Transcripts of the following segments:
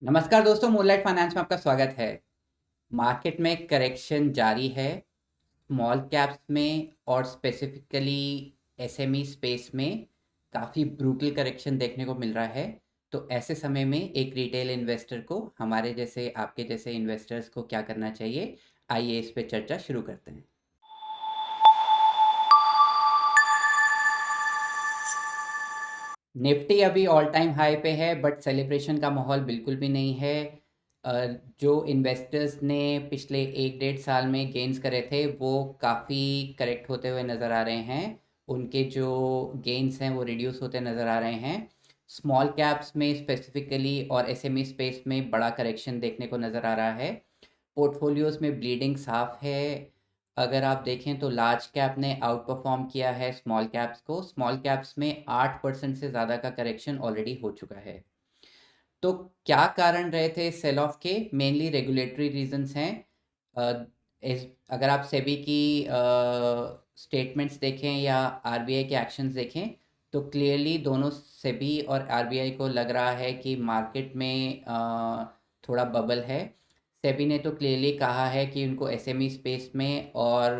नमस्कार दोस्तों, moonlight finance में आपका स्वागत है। मार्केट में करेक्शन जारी है। स्मॉल कैप्स में और स्पेसिफिकली एसएमई स्पेस में काफ़ी ब्रूटल करेक्शन देखने को मिल रहा है। तो ऐसे समय में एक रिटेल इन्वेस्टर को, हमारे जैसे आपके जैसे इन्वेस्टर्स को क्या करना चाहिए, आइए इस पे चर्चा शुरू करते हैं। निफ्टी अभी ऑल टाइम हाई पे है, बट सेलिब्रेशन का माहौल बिल्कुल भी नहीं है। अ, जो इन्वेस्टर्स ने पिछले 1 डेढ़ साल में गेन्स करे थे वो काफ़ी करेक्ट होते हुए नज़र आ रहे हैं। उनके जो गेन्स हैं वो रिड्यूस होते नज़र आ रहे हैं। स्मॉल कैप्स में स्पेसिफिकली और एसएमई स्पेस में बड़ा करेक्शन देखने को नज़र आ रहा है। पोर्टफोलियोज में ब्लीडिंग साफ है। अगर आप देखें तो लार्ज कैप ने आउट परफॉर्म किया है स्मॉल कैप्स को। स्मॉल कैप्स में 8% से ज़्यादा का करेक्शन ऑलरेडी हो चुका है। तो क्या कारण रहे थे सेल ऑफ के? मेनली रेगुलेटरी रीजंस हैं। अ, अगर आप सेबी की स्टेटमेंट्स देखें या आरबीआई के एक्शंस देखें तो क्लियरली दोनों, सेबी और आरबीआई को लग रहा है कि मार्केट में थोड़ा बबल है। सेबी ने तो क्लियरली कहा है कि उनको एसएमई स्पेस में और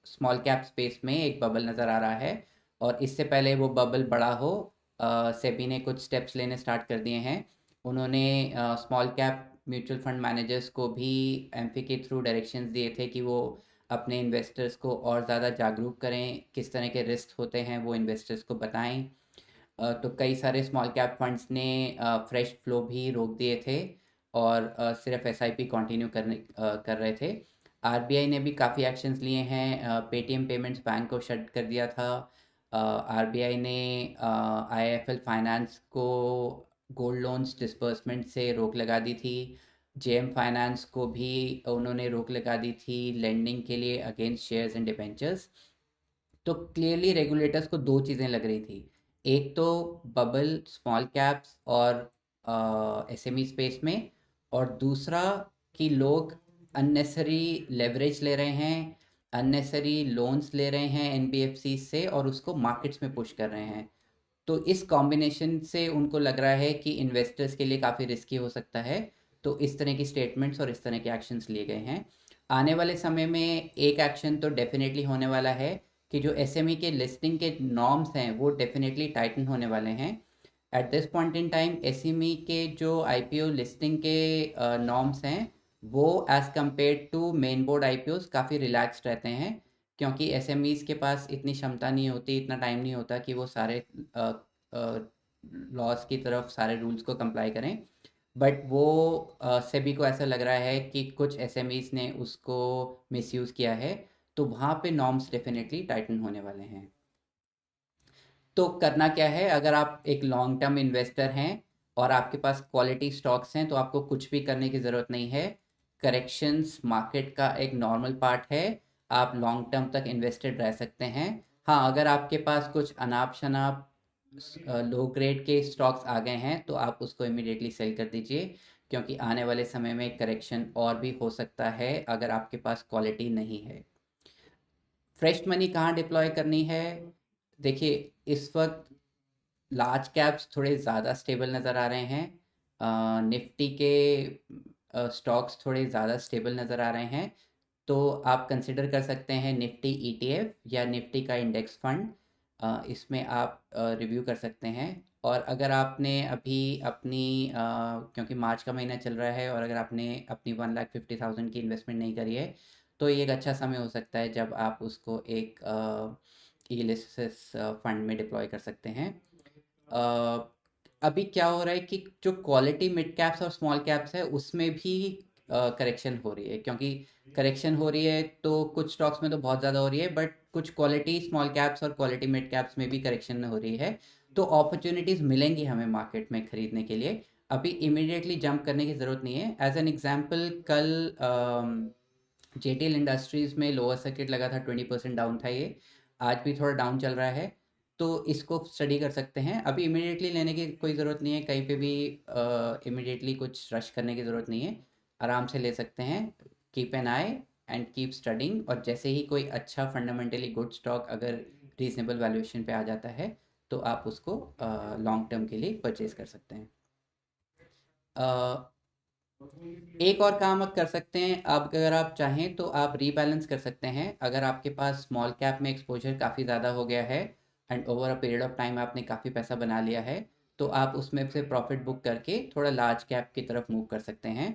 स्मॉल कैप स्पेस में एक बबल नज़र आ रहा है। और इससे पहले वो बबल बड़ा हो, सेबी ने कुछ स्टेप्स लेने स्टार्ट कर दिए हैं। उन्होंने small cap mutual fund managers को भी एमफी के थ्रू डायरेक्शंस दिए थे कि वो अपने इन्वेस्टर्स को और ज़्यादा जागरूक करें, किस तरह के रिस्क होते हैं वो इन्वेस्टर्स को बताएं। तो कई सारे स्मॉल कैप फंड्स ने फ्रेश फ्लो भी रोक दिए थे और सिर्फ एसआईपी कंटिन्यू कर रहे थे। आरबीआई ने भी काफ़ी एक्शंस लिए हैं। पेटीएम पेमेंट्स बैंक को शट कर दिया था। आरबीआई ने आईआईएफएल फाइनेंस को गोल्ड लोन्स डिसबर्समेंट से रोक लगा दी थी। जेएम फाइनेंस को भी उन्होंने रोक लगा दी थी लेंडिंग के लिए अगेंस्ट शेयर्स एंड डिबेंचर्स। तो क्लियरली रेगुलेटर्स को दो चीज़ें लग रही थी। एक तो बबल स्मॉल कैप्स और एसएमई स्पेस में, और दूसरा कि लोग अननेसरी लेवरेज ले रहे हैं, अननेसरी लोन्स ले रहे हैं एनबीएफसी से और उसको मार्केट्स में पुश कर रहे हैं। तो इस कॉम्बिनेशन से उनको लग रहा है कि इन्वेस्टर्स के लिए काफ़ी रिस्की हो सकता है। तो इस तरह की स्टेटमेंट्स और इस तरह के एक्शंस लिए गए हैं। आने वाले समय में एक एक्शन तो डेफिनेटली होने वाला है कि जो एसएमई के लिस्टिंग के नॉर्म्स हैं वो डेफिनेटली टाइटन होने वाले हैं। At this point in time SME के जो आईपीओ लिस्टिंग के नॉर्म्स हैं वो as compare to main board IPOs काफ़ी रिलैक्स्ड रहते हैं, क्योंकि एसएमईज के पास इतनी क्षमता नहीं होती, इतना टाइम नहीं होता कि वो सारे लॉज की तरफ सारे रूल्स को कंप्लाई करें। बट वो सेबी को ऐसा लग रहा है कि कुछ एसएमईज ने उसको मिसयूज़ किया है। तो वहाँ पे नॉर्म्स डेफिनेटली टाइटन होने वाले हैं। तो करना क्या है, अगर आप एक लॉन्ग टर्म इन्वेस्टर हैं और आपके पास क्वालिटी स्टॉक्स हैं तो आपको कुछ भी करने की ज़रूरत नहीं है। करेक्शंस मार्केट का एक नॉर्मल पार्ट है। आप लॉन्ग टर्म तक इन्वेस्टेड रह सकते हैं। हाँ, अगर आपके पास कुछ अनाप शनाप लो ग्रेड के स्टॉक्स आ गए हैं तो आप उसको इमिडिएटली सेल कर दीजिए, क्योंकि आने वाले समय में करेक्शन और भी हो सकता है अगर आपके पास क्वालिटी नहीं है। फ्रेश मनी कहाँ डिप्लॉय करनी है? देखिए, इस वक्त लार्ज कैप्स थोड़े ज़्यादा स्टेबल नज़र आ रहे हैं। निफ्टी के स्टॉक्स थोड़े ज़्यादा स्टेबल नज़र आ रहे हैं। तो आप कंसिडर कर सकते हैं निफ्टी ईटीएफ या निफ्टी का इंडेक्स फंड। इसमें आप रिव्यू कर सकते हैं। और अगर आपने अभी अपनी क्योंकि मार्च का महीना चल रहा है और अगर आपने अपनी 1,50,000 की इन्वेस्टमेंट नहीं करी है तो ये एक अच्छा समय हो सकता है जब आप उसको एक इलिसिस फंड में डिप्लॉय कर सकते हैं। अ, अभी क्या हो रहा है कि जो क्वालिटी मिड कैप्स और स्मॉल कैप्स है उसमें भी करेक्शन हो रही है, क्योंकि करेक्शन हो रही है तो कुछ स्टॉक्स में तो बहुत ज़्यादा हो रही है, बट कुछ क्वालिटी स्मॉल कैप्स और क्वालिटी मिड कैप्स में भी करेक्शन हो रही है। तो अपॉर्चुनिटीज़ मिलेंगी हमें मार्केट में ख़रीदने के लिए। अभी इमीडिएटली जंप करने की ज़रूरत नहीं है। एज एन एग्जांपल, कल जेटीएल इंडस्ट्रीज़ में लोअर सर्किट लगा था, 20% डाउन था ये। आज भी थोड़ा डाउन चल रहा है। तो इसको स्टडी कर सकते हैं। अभी इमीडिएटली लेने की कोई ज़रूरत नहीं है, कहीं पे भी इमीडिएटली कुछ रश करने की ज़रूरत नहीं है। आराम से ले सकते हैं। Keep an I and keep studying, और जैसे ही कोई अच्छा फंडामेंटली गुड स्टॉक अगर रीजनेबल वैल्यूएशन पे आ जाता है तो आप उसको लॉन्ग टर्म के लिए परचेज कर सकते हैं। एक और काम आप कर सकते हैं, अब अगर आप चाहें तो आप रीबैलेंस कर सकते हैं। अगर आपके पास स्मॉल कैप में एक्सपोजर काफ़ी ज़्यादा हो गया है and over a period of time आपने काफ़ी पैसा बना लिया है, तो आप उसमें से प्रॉफिट बुक करके थोड़ा लार्ज कैप की तरफ मूव कर सकते हैं।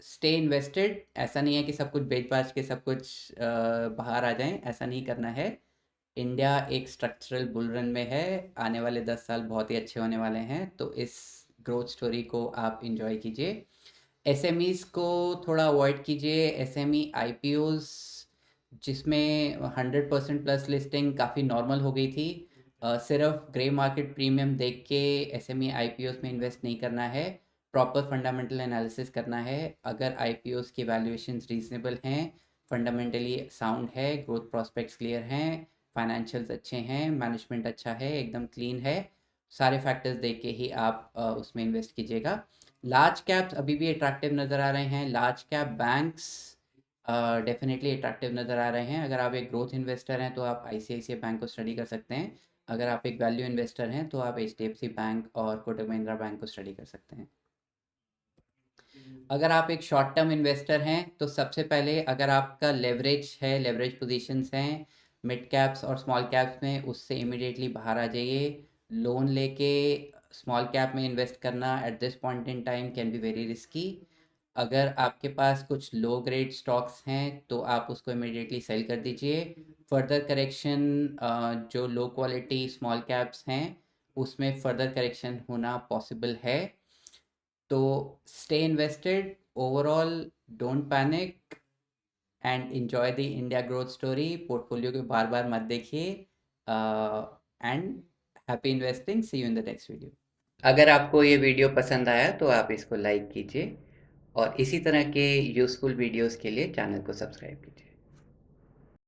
स्टे इन्वेस्टेड, ऐसा नहीं है कि सब कुछ बेच बाच के सब कुछ बाहर आ जाएं, ऐसा नहीं करना है। इंडिया एक स्ट्रक्चरल बुल रन में है, आने वाले 10 साल बहुत ही अच्छे होने वाले हैं, तो इस ग्रोथ स्टोरी को आप इंजॉय कीजिए। एसएमईज को थोड़ा अवॉइड कीजिए। एसएमई आईपीओज जिसमें 100% प्लस लिस्टिंग काफ़ी नॉर्मल हो गई थी, सिर्फ ग्रे मार्केट प्रीमियम देख के एसएमई आईपीओज में इन्वेस्ट नहीं करना है, प्रॉपर फंडामेंटल एनालिसिस करना है। अगर आईपीओज की वैल्यूएशंस रीजनेबल हैं, फंडामेंटली साउंड है, ग्रोथ प्रॉस्पेक्ट्स क्लियर हैं, फाइनेंशियल्स अच्छे हैं, मैनेजमेंट अच्छा है, एकदम क्लीन है, सारे फैक्टर्स देख के ही आप उसमें इन्वेस्ट कीजिएगा। लार्ज कैप्स अभी भी अट्रैक्टिव नज़र आ रहे हैं। Large cap banks definitely attractive नज़र आ रहे हैं। अगर आप एक ग्रोथ इन्वेस्टर हैं तो आप आईसीआईसीआई बैंक को स्टडी कर सकते हैं। अगर आप एक वैल्यू इन्वेस्टर हैं तो आप एचडीएफसी बैंक और कोटक महिंद्रा बैंक को स्टडी कर सकते हैं। अगर आप एक शॉर्ट टर्म इन्वेस्टर हैं तो सबसे पहले अगर आपका लेवरेज है, लेवरेज पोजीशंस हैं मिड कैप्स और स्मॉल कैप्स में, उससे इमिडिएटली बाहर आ जाइए। लोन लेके स्मॉल कैप में इन्वेस्ट करना eight this point in time can be very risky. अगर आपके पास कुछ लो ग्रेड स्टॉक्स हैं तो आप उसको इमिडिएटली सेल कर दीजिए। फर्दर करेक्शन, जो लो क्वालिटी स्मॉल कैप्स हैं उसमें फर्दर करेक्शन होना पॉसिबल है। तो stay invested, overall don't panic and enjoy the India growth story. Portfolio को बार बार मत देखिए and happy investing. See you in the next video. अगर आपको ये वीडियो पसंद आया तो आप इसको लाइक कीजिए और इसी तरह के यूज़फुल वीडियोस के लिए चैनल को सब्सक्राइब कीजिए।